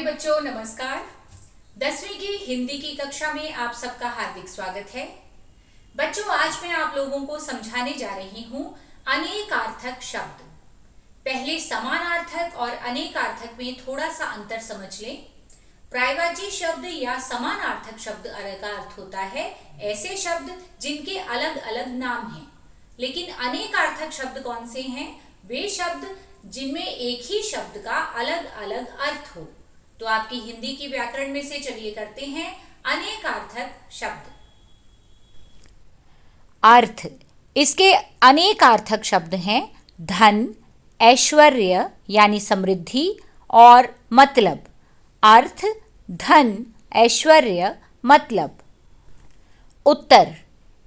बच्चों नमस्कार। 10वीं की हिंदी की कक्षा में आप सबका हार्दिक स्वागत है। बच्चों आज मैं आप लोगों को समझाने जा रही हूँ अनेकार्थक शब्द। पहले समानार्थक और अनेकार्थक में थोड़ा सा अंतर समझ लें। पर्यायवाची शब्द या समानार्थक शब्द अलग का अर्थ होता है ऐसे शब्द जिनके अलग अलग नाम हैं। लेकिन अनेकार्थक शब्द कौन से हैं? वे शब्द जिनमें एक ही शब्द का अलग अलग अर्थ हो। तो आपकी हिंदी की व्याकरण में से चलिए करते हैं अनेकार्थक शब्द। अर्थ, इसके अनेकार्थक शब्द हैं धन, ऐश्वर्य यानी समृद्धि और मतलब। अर्थ, धन, ऐश्वर्य, मतलब। उत्तर,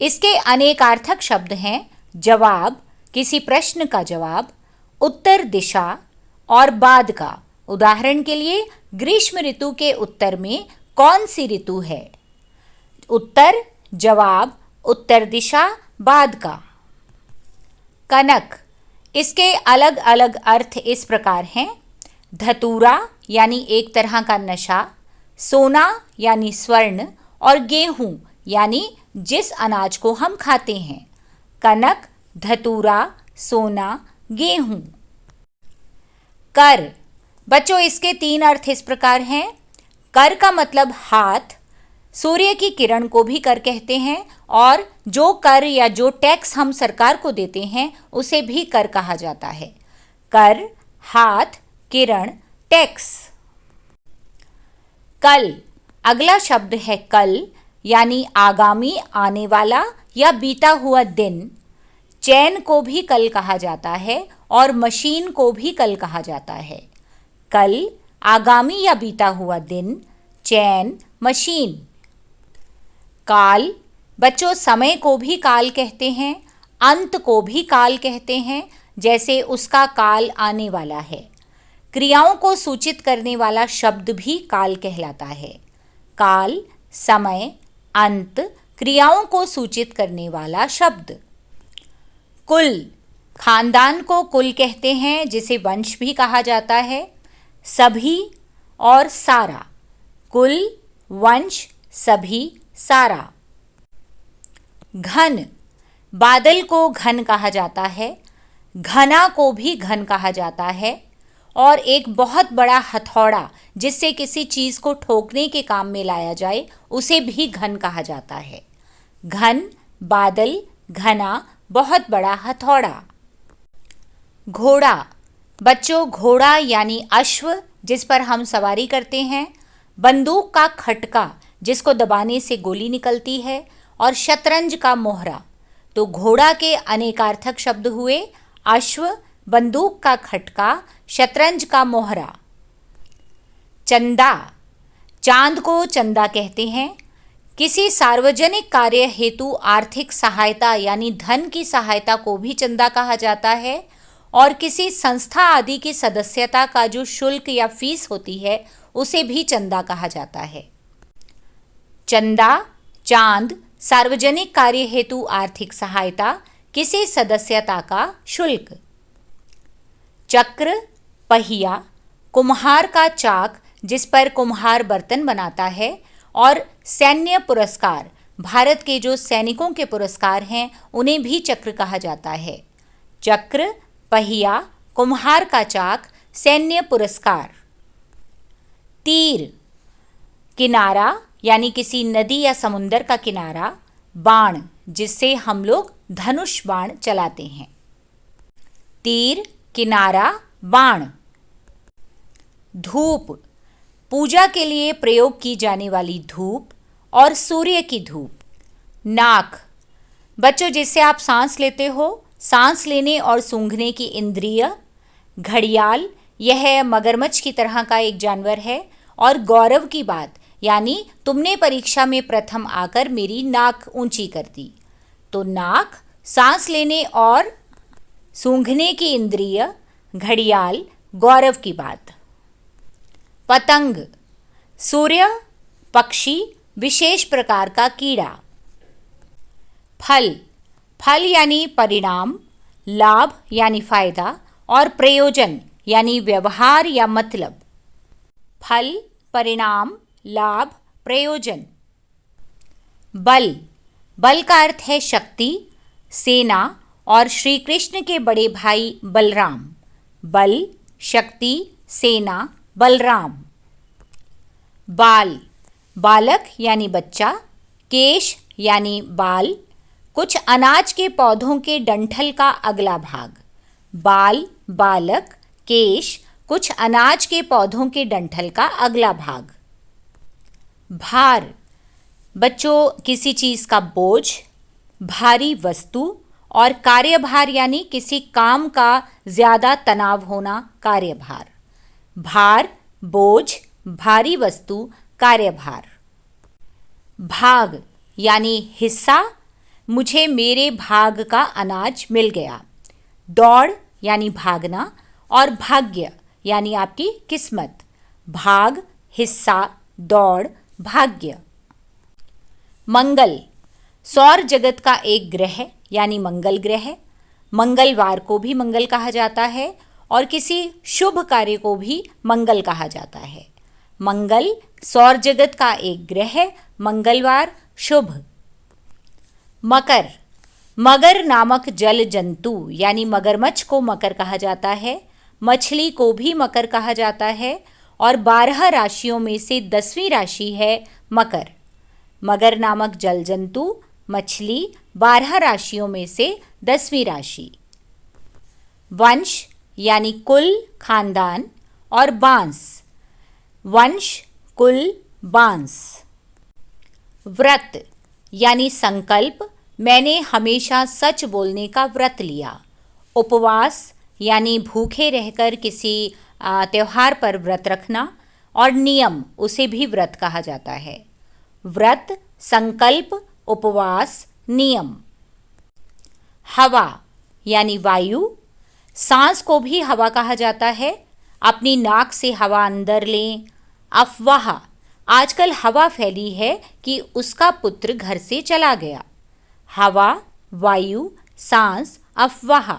इसके अनेकार्थक शब्द हैं जवाब, किसी प्रश्न का जवाब, उत्तर दिशा और बाद का। उदाहरण के लिए ग्रीष्म ऋतु के उत्तर में कौन सी ऋतु है? उत्तर, जवाब, उत्तर दिशा, बाद का। कनक, इसके अलग अलग अर्थ इस प्रकार हैं धतूरा यानी एक तरह का नशा, सोना यानी स्वर्ण और गेहूं यानी जिस अनाज को हम खाते हैं। कनक, धतूरा, सोना, गेहूं। कर, बच्चों इसके तीन अर्थ इस प्रकार हैं। कर का मतलब हाथ, सूर्य की किरण को भी कर कहते हैं और जो कर या जो टैक्स हम सरकार को देते हैं उसे भी कर कहा जाता है। कर, हाथ, किरण, टैक्स। कल, अगला शब्द है कल यानी आगामी, आने वाला या बीता हुआ दिन। चैन को भी कल कहा जाता है और मशीन को भी कल कहा जाता है। कल, आगामी या बीता हुआ दिन, चैन, मशीन। काल, बच्चों समय को भी काल कहते हैं, अंत को भी काल कहते हैं, जैसे उसका काल आने वाला है। क्रियाओं को सूचित करने वाला शब्द भी काल कहलाता है। काल, समय, अंत, क्रियाओं को सूचित करने वाला शब्द। कुल, खानदान को कुल कहते हैं जिसे वंश भी कहा जाता है। सभी और सारा, कुल, वंश, सभी, सारा। घन, बादल को घन कहा जाता है, घना को भी घन कहा जाता है और एक बहुत बड़ा हथौड़ा जिससे किसी चीज़ को ठोकने के काम में लाया जाए उसे भी घन कहा जाता है। घन, बादल, घना, बहुत बड़ा हथौड़ा। घोड़ा, बच्चों घोड़ा यानी अश्व जिस पर हम सवारी करते हैं, बंदूक का खटका जिसको दबाने से गोली निकलती है और शतरंज का मोहरा। तो घोड़ा के अनेकार्थक शब्द हुए अश्व, बंदूक का खटका, शतरंज का मोहरा। चंदा, चांद को चंदा कहते हैं। किसी सार्वजनिक कार्य हेतु आर्थिक सहायता यानी धन की सहायता को भी चंदा कहा जाता है और किसी संस्था आदि की सदस्यता का जो शुल्क या फीस होती है उसे भी चंदा कहा जाता है। चंदा, चांद, सार्वजनिक कार्य हेतु आर्थिक सहायता, किसी सदस्यता का शुल्क। चक्र, पहिया, कुम्हार का चाक जिस पर कुम्हार बर्तन बनाता है और सैन्य पुरस्कार, भारत के जो सैनिकों के पुरस्कार हैं उन्हें भी चक्र कहा जाता है। चक्र, पहिया, कुम्हार का चाक, सैन्य पुरस्कार। तीर, किनारा यानी किसी नदी या समुंदर का किनारा, बाण जिससे हम लोग धनुष बाण चलाते हैं। तीर, किनारा, बाण। धूप, पूजा के लिए प्रयोग की जाने वाली धूप और सूर्य की धूप। नाक, बच्चों जिससे आप सांस लेते हो, सांस लेने और सूंघने की इंद्रिय। घड़ियाल, यह मगरमच्छ की तरह का एक जानवर है और गौरव की बात यानी तुमने परीक्षा में प्रथम आकर मेरी नाक ऊंची कर दी। तो नाक, सांस लेने और सूंघने की इंद्रिय, घड़ियाल, गौरव की बात। पतंग, सूर्य, पक्षी, विशेष प्रकार का कीड़ा। फल, फल यानी परिणाम, लाभ यानी फायदा और प्रयोजन यानी व्यवहार या मतलब। फल, परिणाम, लाभ, प्रयोजन। बल, बल का अर्थ है शक्ति, सेना और श्री कृष्ण के बड़े भाई बलराम। बल, शक्ति, सेना, बलराम। बाल, बालक यानी बच्चा, केश यानी बाल, कुछ अनाज के पौधों के डंठल का अगला भाग। बाल, बालक, केश, कुछ अनाज के पौधों के डंठल का अगला भाग। भार, बच्चों किसी चीज़ का बोझ, भारी वस्तु और कार्यभार यानी किसी काम का ज़्यादा तनाव होना, कार्यभार। भार, बोझ, भारी वस्तु, कार्यभार। भाग यानी हिस्सा, मुझे मेरे भाग का अनाज मिल गया। दौड़ यानी भागना और भाग्य यानी आपकी किस्मत। भाग, हिस्सा, दौड़, भाग्य। मंगल, सौर जगत का एक ग्रह यानी मंगल ग्रह। मंगलवार को भी मंगल कहा जाता है और किसी शुभ कार्य को भी मंगल कहा जाता है। मंगल, सौर जगत का एक ग्रह, मंगलवार, शुभ। मकर, मगर नामक जल जंतु यानी मगरमच्छ को मकर कहा जाता है। मछली को भी मकर कहा जाता है और 12 राशियों में से 10वीं राशि है मकर। मगर नामक जल जंतु, मछली, 12 राशियों में से 10वीं राशि। वंश यानी कुल, खानदान और बांस। वंश, कुल, बांस। व्रत यानी संकल्प, मैंने हमेशा सच बोलने का व्रत लिया। उपवास यानी भूखे रहकर किसी त्योहार पर व्रत रखना और नियम, उसे भी व्रत कहा जाता है। व्रत, संकल्प, उपवास, नियम। हवा यानी वायु, सांस को भी हवा कहा जाता है। अपनी नाक से हवा अंदर लें। अफवाह, आजकल हवा फैली है कि उसका पुत्र घर से चला गया। हवा, वायु, सांस, अफवाह।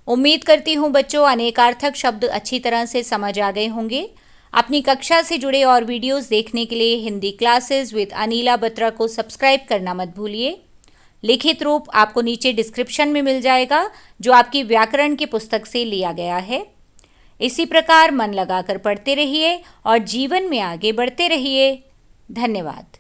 उम्मीद करती हूँ बच्चों अनेकार्थक शब्द अच्छी तरह से समझ आ गए होंगे। अपनी कक्षा से जुड़े और वीडियोस देखने के लिए हिंदी क्लासेस विद अनीला बत्रा को सब्सक्राइब करना मत भूलिए। लिखित रूप आपको नीचे डिस्क्रिप्शन में मिल जाएगा जो आपकी व्याकरण की पुस्तक से लिया गया है। इसी प्रकार मन लगाकर पढ़ते रहिए और जीवन में आगे बढ़ते रहिए। धन्यवाद।